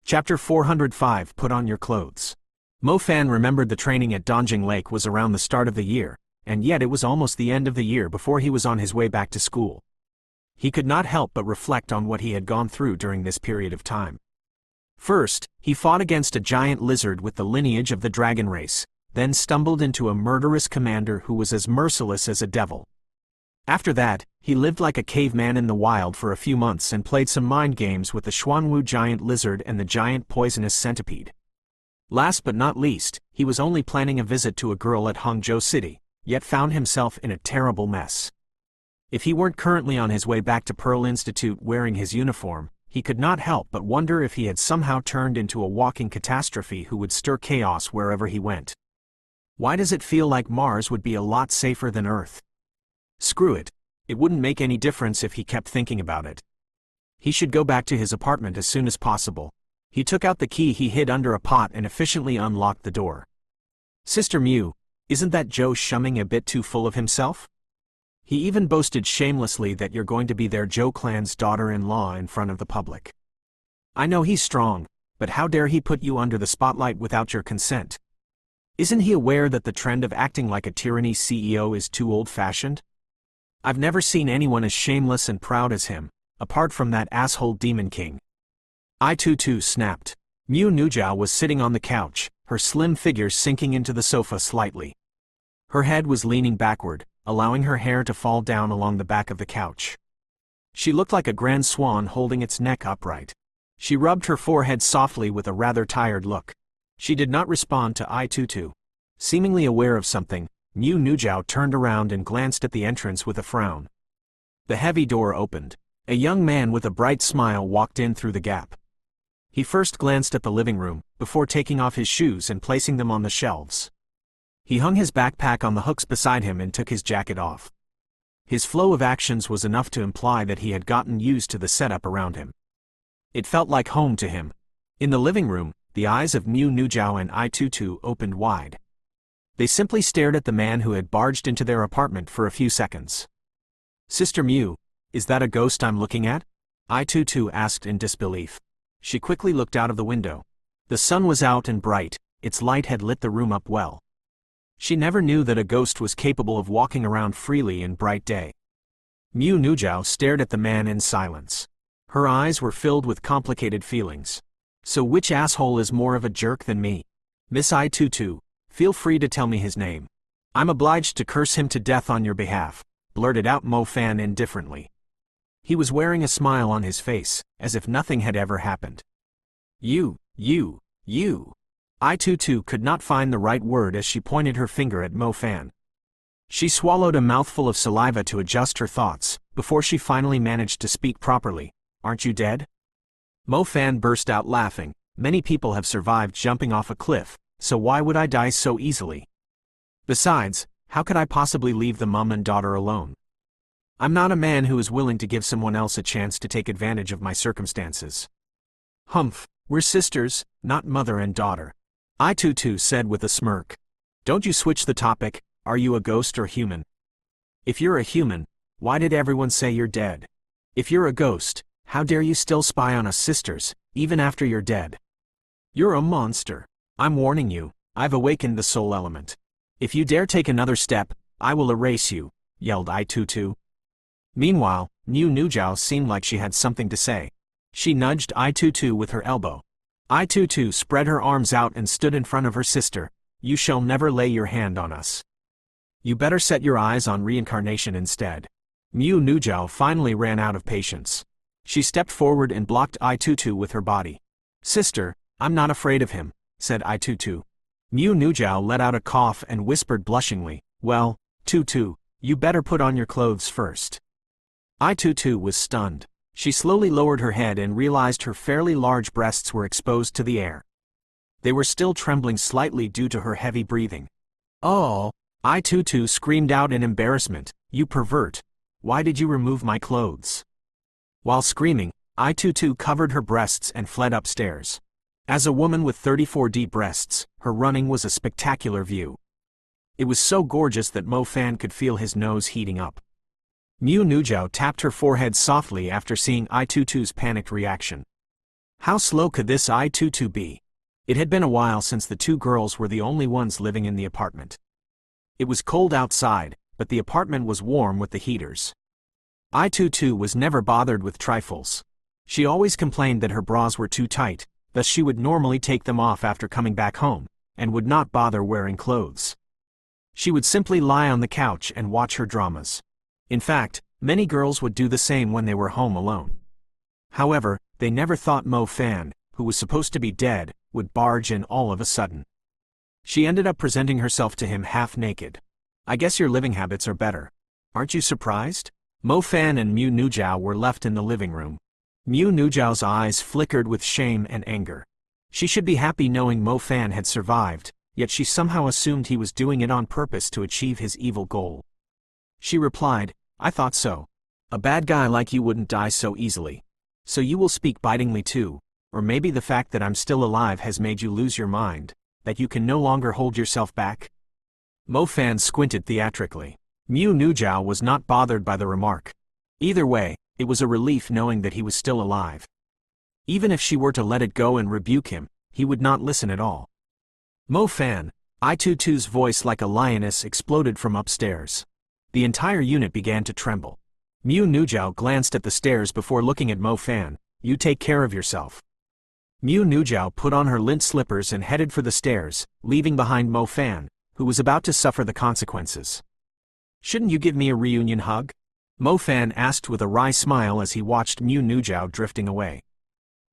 Chapter 405 Put on your clothes. Mo Fan remembered the training at Donjing Lake was around the start of the year, and yet it was almost the end of the year before he was on his way back to school. He could not help but reflect on what he had gone through during this period of time. First, he fought against a giant lizard with the lineage of the dragon race, then stumbled into a murderous commander who was as merciless as a devil. After that, he lived like a caveman in the wild for a few months and played some mind games with the Xuanwu giant lizard and the giant poisonous centipede. Last but not least, he was only planning a visit to a girl at Hangzhou City, yet found himself in a terrible mess. If he weren't currently on his way back to Pearl Institute wearing his uniform, he could not help but wonder if he had somehow turned into a walking catastrophe who would stir chaos wherever he went. Why does it feel like Mars would be a lot safer than Earth? Screw it. It wouldn't make any difference if he kept thinking about it. He should go back to his apartment as soon as possible. He took out the key he hid under a pot and efficiently unlocked the door. Sister Mew, isn't that Joe Shumming a bit too full of himself? He even boasted shamelessly that you're going to be their Joe clan's daughter-in-law in front of the public. I know he's strong, but how dare he put you under the spotlight without your consent? Isn't he aware that the trend of acting like a tyranny CEO is too old-fashioned? I've never seen anyone as shameless and proud as him, apart from that asshole Demon King. I too snapped. Mew Nujiao was sitting on the couch, her slim figure sinking into the sofa slightly. Her head was leaning backward, allowing her hair to fall down along the back of the couch. She looked like a grand swan holding its neck upright. She rubbed her forehead softly with a rather tired look. She did not respond to I Tutu. Seemingly aware of something, Mew Nujiao turned around and glanced at the entrance with a frown. The heavy door opened. A young man with a bright smile walked in through the gap. He first glanced at the living room, before taking off his shoes and placing them on the shelves. He hung his backpack on the hooks beside him and took his jacket off. His flow of actions was enough to imply that he had gotten used to the setup around him. It felt like home to him. In the living room, the eyes of Mew Nujiao and I Tutu opened wide. They simply stared at the man who had barged into their apartment for a few seconds. Sister Mew, is that a ghost I'm looking at? I Tutu asked in disbelief. She quickly looked out of the window. The sun was out and bright, its light had lit the room up well. She never knew that a ghost was capable of walking around freely in bright day. Mew Nujiao stared at the man in silence. Her eyes were filled with complicated feelings. So which asshole is more of a jerk than me? Miss I Tutu, feel free to tell me his name. I'm obliged to curse him to death on your behalf, blurted out Mo Fan indifferently. He was wearing a smile on his face, as if nothing had ever happened. You. I Tutu could not find the right word as she pointed her finger at Mo Fan. She swallowed a mouthful of saliva to adjust her thoughts, before she finally managed to speak properly. Aren't you dead? Mo Fan burst out laughing. Many people have survived jumping off a cliff, so why would I die so easily? Besides, how could I possibly leave the mum and daughter alone? I'm not a man who is willing to give someone else a chance to take advantage of my circumstances. Humph, we're sisters, not mother and daughter. I Tutu said with a smirk. Don't you switch the topic, are you a ghost or human? If you're a human, why did everyone say you're dead? If you're a ghost, how dare you still spy on us sisters, even after you're dead? You're a monster. I'm warning you, I've awakened the soul element. If you dare take another step, I will erase you, yelled I Tutu. Meanwhile, Mew Nujiao seemed like she had something to say. She nudged I Tutu with her elbow. I Tutu spread her arms out and stood in front of her sister. You shall never lay your hand on us. You better set your eyes on reincarnation instead. Mew Nujiao finally ran out of patience. She stepped forward and blocked I Tutu with her body. Sister, I'm not afraid of him, said I Tutu. Mew Nujiao let out a cough and whispered blushingly, well, Tutu, you better put on your clothes first. I Tutu was stunned. She slowly lowered her head and realized her fairly large breasts were exposed to the air. They were still trembling slightly due to her heavy breathing. Oh! I Tutu screamed out in embarrassment, you pervert! Why did you remove my clothes? While screaming, I Tutu covered her breasts and fled upstairs. As a woman with 34 deep breasts, her running was a spectacular view. It was so gorgeous that Mo Fan could feel his nose heating up. Mew Nujiao tapped her forehead softly after seeing I Tutu's panicked reaction. How slow could this I-22 be? It had been a while since the two girls were the only ones living in the apartment. It was cold outside, but the apartment was warm with the heaters. I-22 was never bothered with trifles. She always complained that her bras were too tight, thus she would normally take them off after coming back home, and would not bother wearing clothes. She would simply lie on the couch and watch her dramas. In fact, many girls would do the same when they were home alone. However, they never thought Mo Fan, who was supposed to be dead, would barge in all of a sudden. She ended up presenting herself to him half naked. "I guess your living habits are better. Aren't you surprised?" Mo Fan and Mu Nujiao were left in the living room. Mu Nujiao's eyes flickered with shame and anger. She should be happy knowing Mo Fan had survived, yet she somehow assumed he was doing it on purpose to achieve his evil goal. She replied, "I thought so. A bad guy like you wouldn't die so easily. So you will speak bitingly too, or maybe the fact that I'm still alive has made you lose your mind, that you can no longer hold yourself back?" Mo Fan squinted theatrically. Mu Nujiao was not bothered by the remark. Either way, it was a relief knowing that he was still alive. Even if she were to let it go and rebuke him, he would not listen at all. "Mo Fan," I-22's voice like a lioness exploded from upstairs. The entire unit began to tremble. Mu Nujiao glanced at the stairs before looking at Mo Fan. "You take care of yourself." Mu Nujiao put on her lint slippers and headed for the stairs, leaving behind Mo Fan, who was about to suffer the consequences. "Shouldn't you give me a reunion hug?" Mo Fan asked with a wry smile as he watched Mu Nujiao drifting away.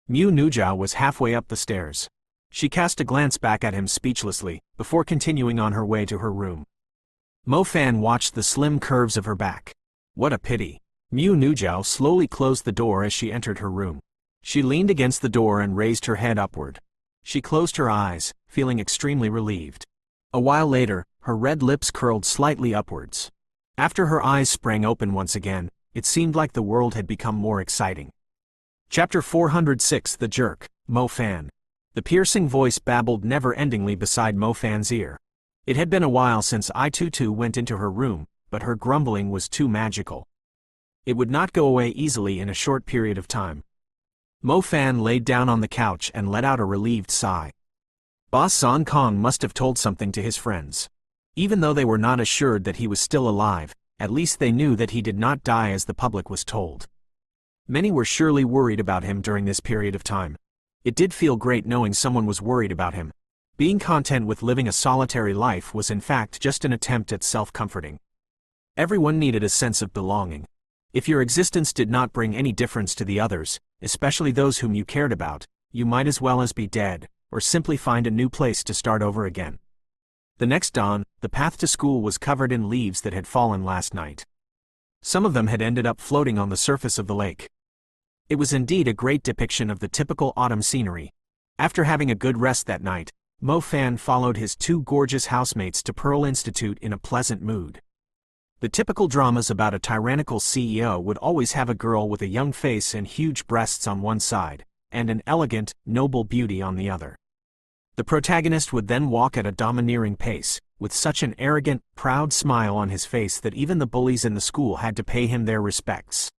Mu Nujiao was halfway up the stairs. She cast a glance back at him speechlessly, before continuing on her way to her room. Mo Fan watched the slim curves of her back. What a pity. Mu Nujiao slowly closed the door as she entered her room. She leaned against the door and raised her head upward. She closed her eyes, feeling extremely relieved. A while later, her red lips curled slightly upwards. After her eyes sprang open once again, it seemed like the world had become more exciting. Chapter 406 The Jerk, Mo Fan. The piercing voice babbled never-endingly beside Mo Fan's ear. It had been a while since I-22 went into her room, but her grumbling was too magical. It would not go away easily in a short period of time. Mo Fan laid down on the couch and let out a relieved sigh. Boss Song Kong must have told something to his friends. Even though they were not assured that he was still alive, at least they knew that he did not die as the public was told. Many were surely worried about him during this period of time. It did feel great knowing someone was worried about him. Being content with living a solitary life was in fact just an attempt at self-comforting. Everyone needed a sense of belonging. If your existence did not bring any difference to the others, especially those whom you cared about, you might as well as be dead, or simply find a new place to start over again. The next dawn, the path to school was covered in leaves that had fallen last night. Some of them had ended up floating on the surface of the lake. It was indeed a great depiction of the typical autumn scenery. After having a good rest that night, Mo Fan followed his two gorgeous housemates to Pearl Institute in a pleasant mood. The typical dramas about a tyrannical CEO would always have a girl with a young face and huge breasts on one side, and an elegant, noble beauty on the other. The protagonist would then walk at a domineering pace, with such an arrogant, proud smile on his face that even the bullies in the school had to pay him their respects.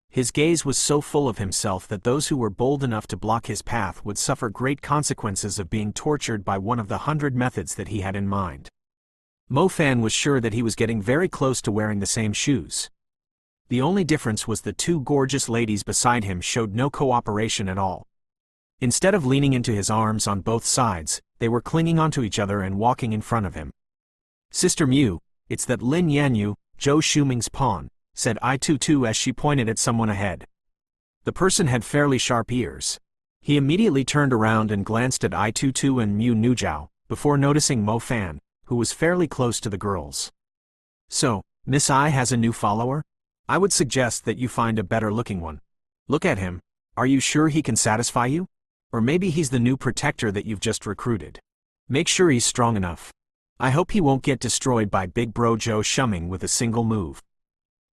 His gaze was so full of himself that those who were bold enough to block his path would suffer great consequences of being tortured by one of the 100 methods that he had in mind. Mo Fan was sure that he was getting very close to wearing the same shoes. The only difference was the two gorgeous ladies beside him showed no cooperation at all. Instead of leaning into his arms on both sides, they were clinging onto each other and walking in front of him. "Sister Mu, it's that Lin Yanyu, Zhou Shuming's pawn," said I-22 as she pointed at someone ahead. The person had fairly sharp ears. He immediately turned around and glanced at I-22 and Mu Nujiao, before noticing Mo Fan, who was fairly close to the girls. "So, Miss I has a new follower? I would suggest that you find a better-looking one. Look at him. Are you sure he can satisfy you? Or maybe he's the new protector that you've just recruited. Make sure he's strong enough. I hope he won't get destroyed by Big Bro Zhou Shuming with a single move."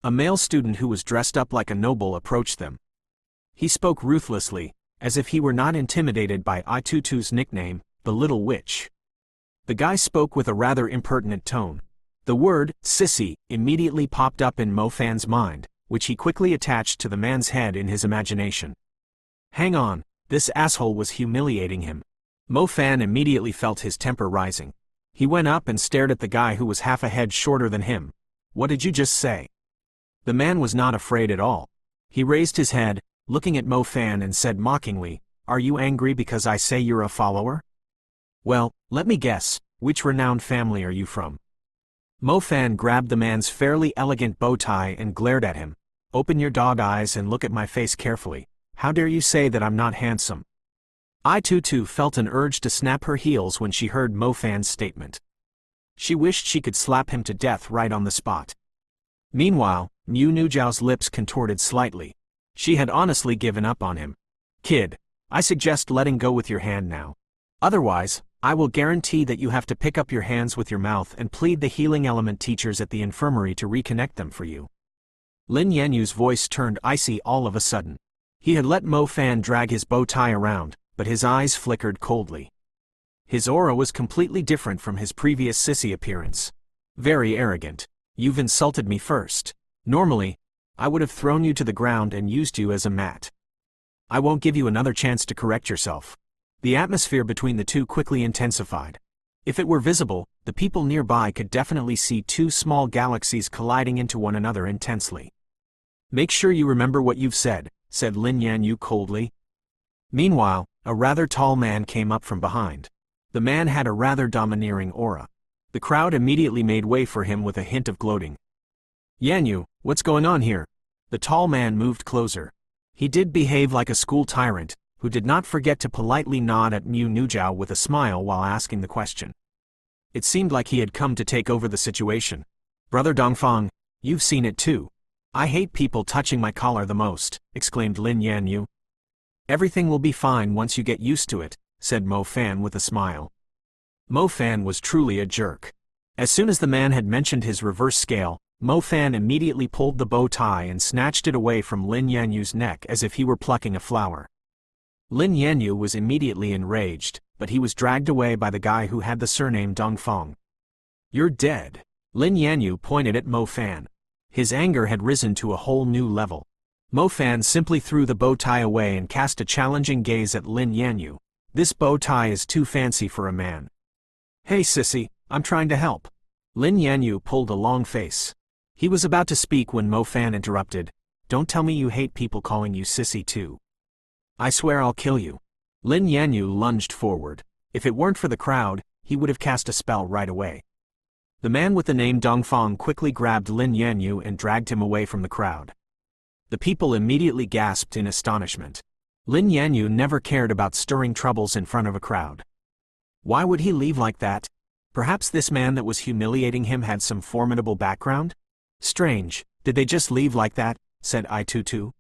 A male student who was dressed up like a noble approached them. He spoke ruthlessly, as if he were not intimidated by I-22's nickname, the Little Witch. The guy spoke with a rather impertinent tone. The word, sissy, immediately popped up in Mo Fan's mind, which he quickly attached to the man's head in his imagination. "Hang on, This asshole was humiliating him. Mo Fan immediately felt his temper rising. He went up and stared at the guy who was half a head shorter than him. What did you just say? The man was not afraid at all. He raised his head, looking at Mo Fan, and said mockingly, "Are you angry because I say you're a follower? Well, let me guess, which renowned family are you from?" Mo Fan grabbed the man's fairly elegant bow tie and glared at him. "Open your dog eyes and look at my face carefully. How dare you say that I'm not handsome?" I-Tutu felt an urge to snap her heels when she heard Mo Fan's statement. She wished she could slap him to death right on the spot. Meanwhile, Mu Nujiao's lips contorted slightly. She had honestly given up on him. "Kid, I suggest letting go with your hand now. Otherwise, I will guarantee that you have to pick up your hands with your mouth and plead the healing element teachers at the infirmary to reconnect them for you." Lin Yanyu's voice turned icy all of a sudden. He had let Mo Fan drag his bow tie around, but his eyes flickered coldly. His aura was completely different from his previous sissy appearance. Very arrogant. "You've insulted me first. Normally, I would have thrown you to the ground and used you as a mat. I won't give you another chance to correct yourself." The atmosphere between the two quickly intensified. If it were visible, the people nearby could definitely see two small galaxies colliding into one another intensely. "Make sure you remember what you've said," said Lin Yanyu coldly. Meanwhile, a rather tall man came up from behind. The man had a rather domineering aura. The crowd immediately made way for him with a hint of gloating. "Yanyu, what's going on here?" The tall man moved closer. He did behave like a school tyrant, who did not forget to politely nod at Mu Nujiao with a smile while asking the question. It seemed like he had come to take over the situation. "Brother Dongfang, you've seen it too. I hate people touching my collar the most," exclaimed Lin Yanyu. "Everything will be fine once you get used to it," said Mo Fan with a smile. Mo Fan was truly a jerk. As soon as the man had mentioned his reverse scale, Mo Fan immediately pulled the bow tie and snatched it away from Lin Yanyu's neck as if he were plucking a flower. Lin Yanyu was immediately enraged, but he was dragged away by the guy who had the surname Dongfang. "You're dead." Lin Yanyu pointed at Mo Fan. His anger had risen to a whole new level. Mo Fan simply threw the bow tie away and cast a challenging gaze at Lin Yanyu. "This bow tie is too fancy for a man." "Hey sissy, I'm trying to help." Lin Yanyu pulled a long face. He was about to speak when Mo Fan interrupted. "Don't tell me you hate people calling you sissy too. I swear I'll kill you." Lin Yanyu lunged forward. If it weren't for the crowd, he would have cast a spell right away. The man with the name Dongfang quickly grabbed Lin Yanyu and dragged him away from the crowd. The people immediately gasped in astonishment. Lin Yanyu never cared about stirring troubles in front of a crowd. Why would he leave like that? Perhaps this man that was humiliating him had some formidable background? "Strange, did they just leave like that?" said I-Tutu.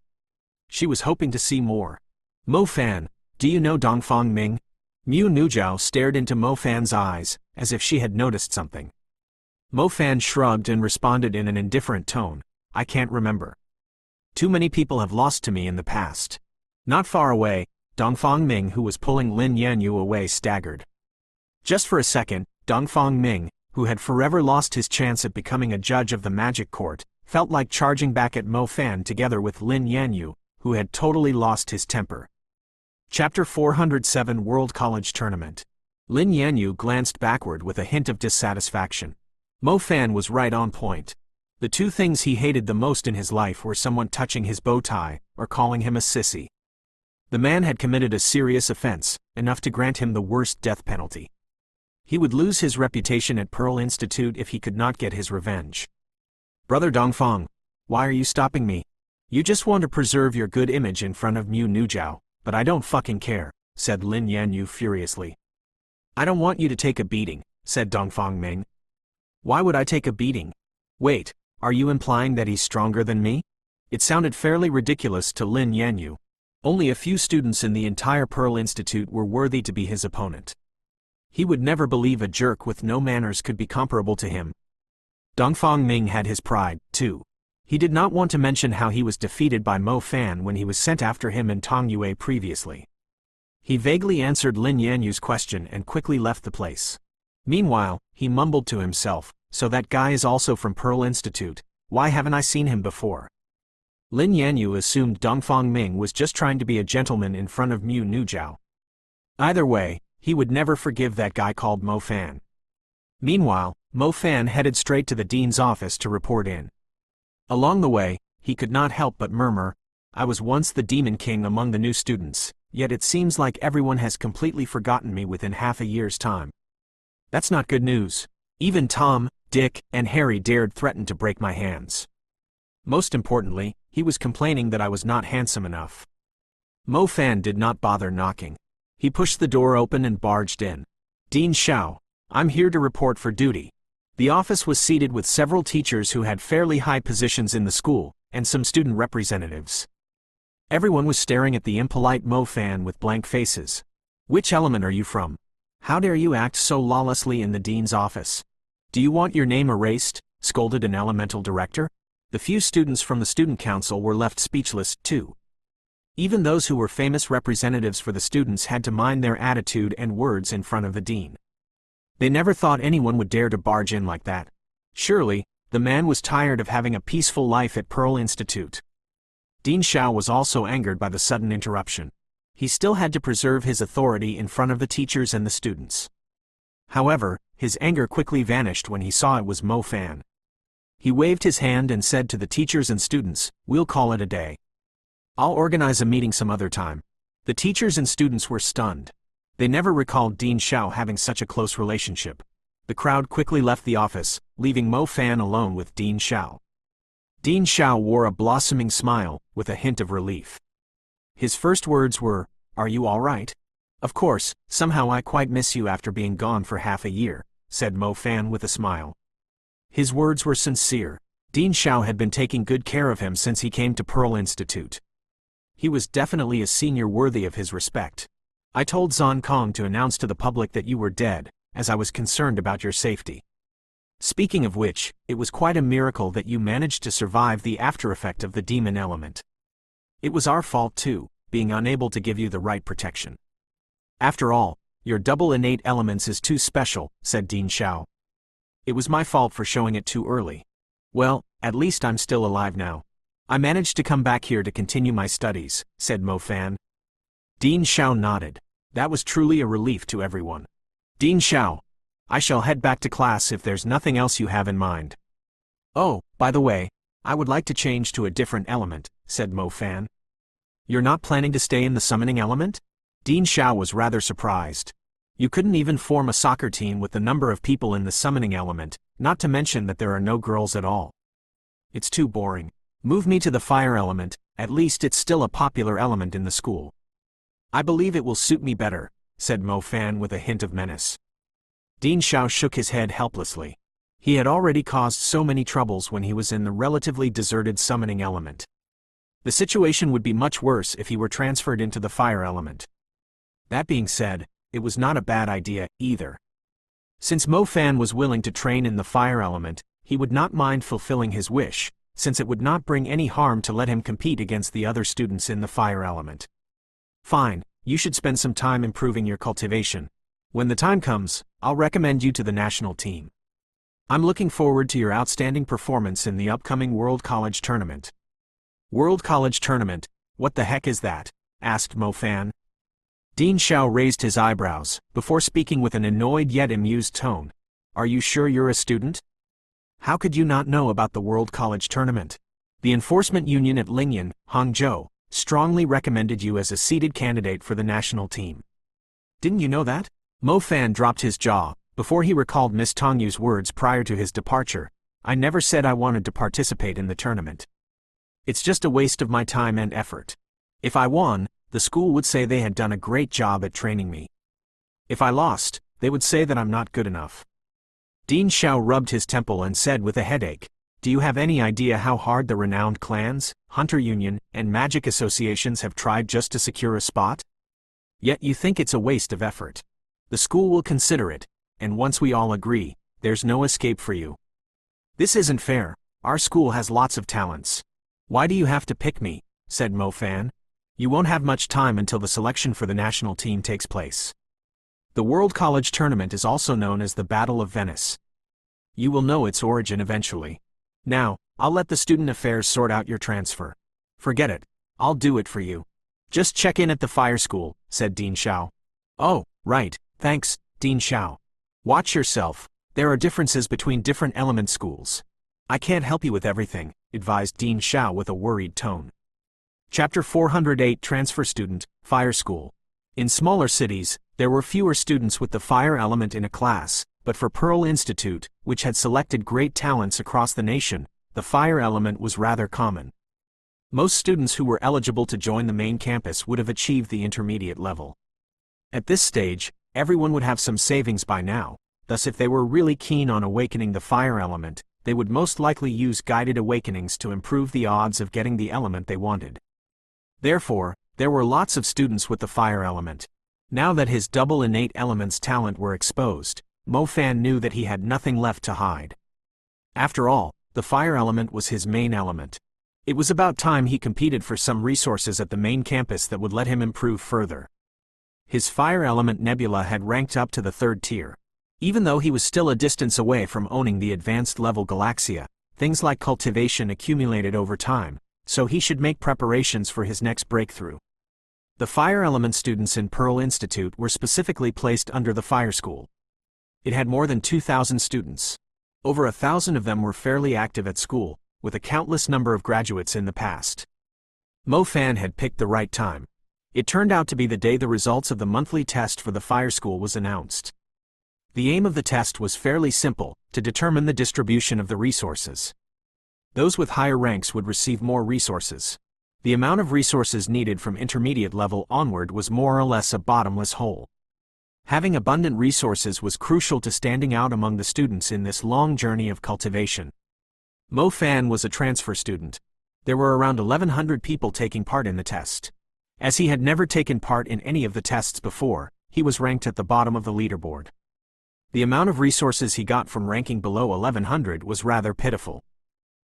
She was hoping to see more. "Mo Fan, do you know Dongfang Ming?" Mu Nujiao stared into Mo Fan's eyes, as if she had noticed something. Mo Fan shrugged and responded in an indifferent tone, "I can't remember. Too many people have lost to me in the past." Not far away, Dongfang Ming, who was pulling Lin Yanyu away, staggered. Just for a second, Dongfang Ming, who had forever lost his chance at becoming a judge of the magic court, felt like charging back at Mo Fan together with Lin Yanyu, who had totally lost his temper. Chapter 407 World College Tournament. Lin Yanyu glanced backward with a hint of dissatisfaction. Mo Fan was right on point. The two things he hated the most in his life were someone touching his bow tie, or calling him a sissy. The man had committed a serious offense, enough to grant him the worst death penalty. He would lose his reputation at Pearl Institute if he could not get his revenge. "Brother Dongfang, why are you stopping me? You just want to preserve your good image in front of Mu Nujiao, but I don't fucking care," said Lin Yanyu furiously. "I don't want you to take a beating," said Dongfang Ming. "Why would I take a beating? Wait, are you implying that he's stronger than me?" It sounded fairly ridiculous to Lin Yanyu. Only a few students in the entire Pearl Institute were worthy to be his opponent. He would never believe a jerk with no manners could be comparable to him. Dongfang Ming had his pride, too. He did not want to mention how he was defeated by Mo Fan when he was sent after him in Tongyue previously. He vaguely answered Lin Yanyu's question and quickly left the place. Meanwhile, he mumbled to himself, "So that guy is also from Pearl Institute. Why haven't I seen him before?" Lin Yanyu assumed Dongfang Ming was just trying to be a gentleman in front of Mu Nujiao. Either way, he would never forgive that guy called Mo Fan. Meanwhile, Mo Fan headed straight to the dean's office to report in. Along the way, he could not help but murmur, "I was once the Demon King among the new students, yet it seems like everyone has completely forgotten me within half a year's time. That's not good news. Even Tom, Dick, and Harry dared threaten to break my hands." Most importantly, he was complaining that I was not handsome enough. Mo Fan did not bother knocking. He pushed the door open and barged in. "Dean Xiao, I'm here to report for duty." The office was seated with several teachers who had fairly high positions in the school, and some student representatives. Everyone was staring at the impolite Mo Fan with blank faces. "Which element are you from? How dare you act so lawlessly in the dean's office? Do you want your name erased?" scolded an elemental director. The few students from the student council were left speechless, too. Even those who were famous representatives for the students had to mind their attitude and words in front of the dean. They never thought anyone would dare to barge in like that. Surely, the man was tired of having a peaceful life at Pearl Institute. Dean Xiao was also angered by the sudden interruption. He still had to preserve his authority in front of the teachers and the students. However, his anger quickly vanished when he saw it was Mo Fan. He waved his hand and said to the teachers and students, "We'll call it a day. I'll organize a meeting some other time." The teachers and students were stunned. They never recalled Dean Xiao having such a close relationship. The crowd quickly left the office, leaving Mo Fan alone with Dean Xiao. Dean Xiao wore a blossoming smile, with a hint of relief. His first words were, "Are you all right? Of course, somehow I quite miss you after being gone for half a year," said Mo Fan with a smile. His words were sincere. Dean Xiao had been taking good care of him since he came to Pearl Institute. He was definitely a senior worthy of his respect. "I told Zhang Kong to announce to the public that you were dead, as I was concerned about your safety. Speaking of which, it was quite a miracle that you managed to survive the aftereffect of the demon element. It was our fault too, being unable to give you the right protection. After all, your double innate elements is too special," said Dean Xiao. "It was my fault for showing it too early. Well, at least I'm still alive now. I managed to come back here to continue my studies," said Mo Fan. Dean Xiao nodded. That was truly a relief to everyone. "Dean Xiao, I shall head back to class if there's nothing else you have in mind." "Oh, by the way, I would like to change to a different element," said Mo Fan. "You're not planning to stay in the summoning element?" Dean Xiao was rather surprised. You couldn't even form a soccer team with the number of people in the summoning element, not to mention that there are no girls at all. "It's too boring. Move me to the fire element, at least it's still a popular element in the school." "I believe it will suit me better," said Mo Fan with a hint of menace. Dean Xiao shook his head helplessly. He had already caused so many troubles when he was in the relatively deserted summoning element. The situation would be much worse if he were transferred into the fire element. That being said, it was not a bad idea, either. Since Mo Fan was willing to train in the fire element, he would not mind fulfilling his wish, since it would not bring any harm to let him compete against the other students in the fire element. "Fine, you should spend some time improving your cultivation. When the time comes, I'll recommend you to the national team. I'm looking forward to your outstanding performance in the upcoming World College Tournament." "World College Tournament? What the heck is that?" asked Mo Fan. Dean Xiao raised his eyebrows, before speaking with an annoyed yet amused tone. "Are you sure you're a student? How could you not know about the World College Tournament? The enforcement union at Lingyan, Hangzhou, strongly recommended you as a seeded candidate for the national team. Didn't you know that?" Mo Fan dropped his jaw, before he recalled Miss Tongyu's words prior to his departure. "I never said I wanted to participate in the tournament. It's just a waste of my time and effort. If I won, the school would say they had done a great job at training me. If I lost, they would say that I'm not good enough." Dean Xiao rubbed his temple and said with a headache, "Do you have any idea how hard the renowned clans, hunter union, and magic associations have tried just to secure a spot? Yet you think it's a waste of effort. The school will consider it, and once we all agree, there's no escape for you. This isn't fair. Our school has lots of talents. Why do you have to pick me?" said Mo Fan. "You won't have much time until the selection for the national team takes place. The World College Tournament is also known as the Battle of Venice. You will know its origin eventually. Now, I'll let the student affairs sort out your transfer. Forget it. I'll do it for you. Just check in at the fire school, said Dean Xiao. Oh, right, thanks, Dean Xiao. Watch yourself. There are differences between different element schools. I can't help you with everything, advised Dean Xiao with a worried tone. Chapter 408 Transfer Student, Fire School. In smaller cities, there were fewer students with the fire element in a class, but for Pearl Institute, which had selected great talents across the nation, the fire element was rather common. Most students who were eligible to join the main campus would have achieved the intermediate level. At this stage, everyone would have some savings by now, thus if they were really keen on awakening the fire element, they would most likely use guided awakenings to improve the odds of getting the element they wanted. Therefore, there were lots of students with the fire element. Now that his double innate elements talent were exposed, Mo Fan knew that he had nothing left to hide. After all, the fire element was his main element. It was about time he competed for some resources at the main campus that would let him improve further. His fire element nebula had ranked up to the 3rd tier. Even though he was still a distance away from owning the advanced level Galaxia, things like cultivation accumulated over time, so he should make preparations for his next breakthrough. The fire element students in Pearl Institute were specifically placed under the fire school. It had more than 2,000 students. Over 1,000 of them were fairly active at school, with a countless number of graduates in the past. Mo Fan had picked the right time. It turned out to be the day the results of the monthly test for the fire school was announced. The aim of the test was fairly simple, to determine the distribution of the resources. Those with higher ranks would receive more resources. The amount of resources needed from intermediate level onward was more or less a bottomless hole. Having abundant resources was crucial to standing out among the students in this long journey of cultivation. Mo Fan was a transfer student. There were around 1,100 people taking part in the test. As he had never taken part in any of the tests before, he was ranked at the bottom of the leaderboard. The amount of resources he got from ranking below 1,100 was rather pitiful.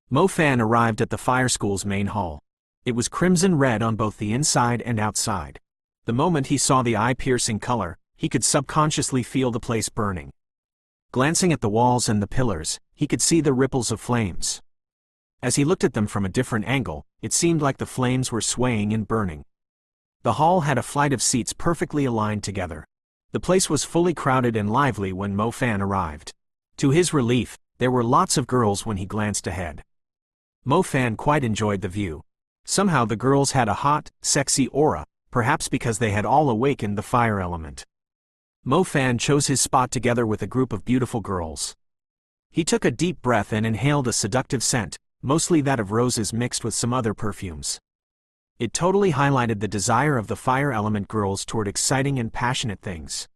Mo Fan arrived at the fire school's main hall. It was crimson red on both the inside and outside. The moment he saw the eye-piercing color, he could subconsciously feel the place burning. Glancing at the walls and the pillars, he could see the ripples of flames. As he looked at them from a different angle, it seemed like the flames were swaying and burning. The hall had a flight of seats perfectly aligned together. The place was fully crowded and lively when Mo Fan arrived. To his relief, there were lots of girls when he glanced ahead. Mo Fan quite enjoyed the view. Somehow the girls had a hot, sexy aura, perhaps because they had all awakened the fire element. Mo Fan chose his spot together with a group of beautiful girls. He took a deep breath and inhaled a seductive scent, mostly that of roses mixed with some other perfumes. It totally highlighted the desire of the fire element girls toward exciting and passionate things.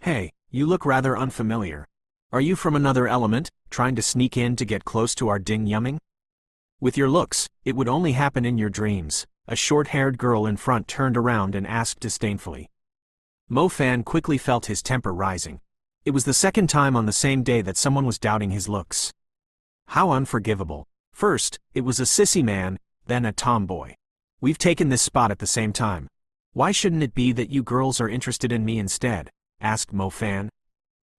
Hey, you look rather unfamiliar. Are you from another element, trying to sneak in to get close to our ding yumming? With your looks, it would only happen in your dreams, a short-haired girl in front turned around and asked disdainfully. Mo Fan quickly felt his temper rising. It was the second time on the same day that someone was doubting his looks. How unforgivable. First, it was a sissy man, then a tomboy. We've taken this spot at the same time. Why shouldn't it be that you girls are interested in me instead? Asked Mo Fan.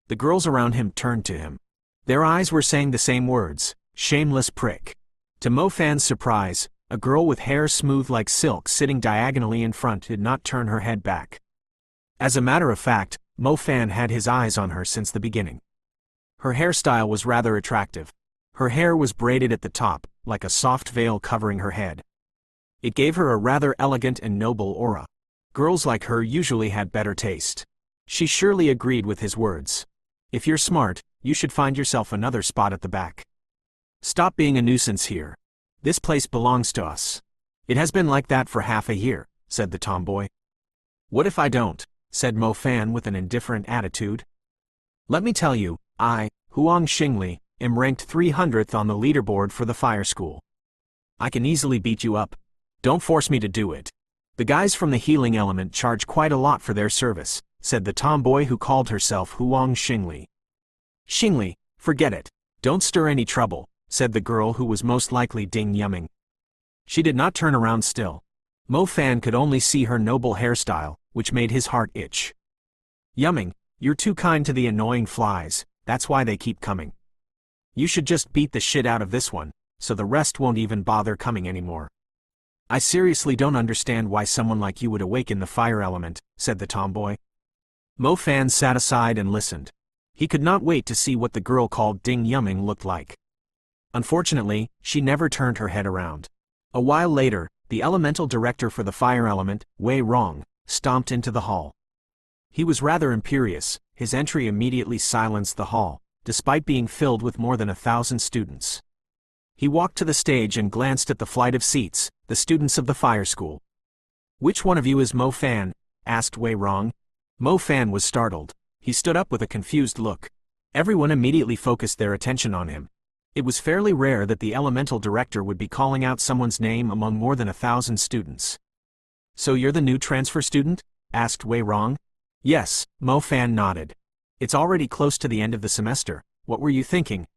The girls around him turned to him. Their eyes were saying the same words, shameless prick. To Mo Fan's surprise, a girl with hair smooth like silk sitting diagonally in front did not turn her head back. As a matter of fact, Mo Fan had his eyes on her since the beginning. Her hairstyle was rather attractive. Her hair was braided at the top, like a soft veil covering her head. It gave her a rather elegant and noble aura. Girls like her usually had better taste. She surely agreed with his words. If you're smart, you should find yourself another spot at the back. Stop being a nuisance here. This place belongs to us. It has been like that for half a year, said the tomboy. What if I don't? Said Mo Fan with an indifferent attitude. Let me tell you, I, Huang Xingli, am ranked 300th on the leaderboard for the fire school. I can easily beat you up. Don't force me to do it. The guys from the healing element charge quite a lot for their service, said the tomboy who called herself Huang Xingli. Xingli, forget it. Don't stir any trouble, said the girl who was most likely ding yumming. She did not turn around still. Mo Fan could only see her noble hairstyle, which made his heart itch. Yumming, you're too kind to the annoying flies, that's why they keep coming. You should just beat the shit out of this one, so the rest won't even bother coming anymore. I seriously don't understand why someone like you would awaken the fire element, said the tomboy. Mo Fan sat aside and listened. He could not wait to see what the girl called Ding Yumming looked like. Unfortunately, she never turned her head around. A while later, the elemental director for the fire element, Wei Rong, stomped into the hall. He was rather imperious. His entry immediately silenced the hall, despite being filled with more than 1,000 students. He walked to the stage and glanced at the flight of seats, the students of the fire school. Which one of you is Mo Fan? Asked Wei Rong. Mo Fan was startled. He stood up with a confused look. Everyone immediately focused their attention on him. It was fairly rare that the elemental director would be calling out someone's name among more than 1,000 students. So you're the new transfer student? Asked Wei Rong. Yes, Mo Fan nodded. It's already close to the end of the semester. What were you thinking?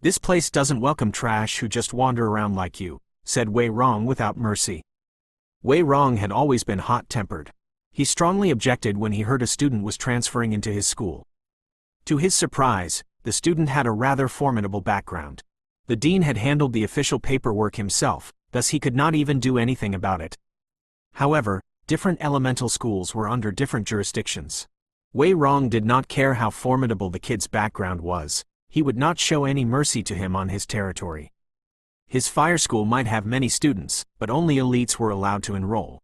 This place doesn't welcome trash who just wander around like you, said Wei Rong without mercy. Wei Rong had always been hot-tempered. He strongly objected when he heard a student was transferring into his school. To his surprise, the student had a rather formidable background. The dean had handled the official paperwork himself, thus he could not even do anything about it. However, different elemental schools were under different jurisdictions. Wei Rong did not care how formidable the kid's background was. He would not show any mercy to him on his territory. His fire school might have many students, but only elites were allowed to enroll.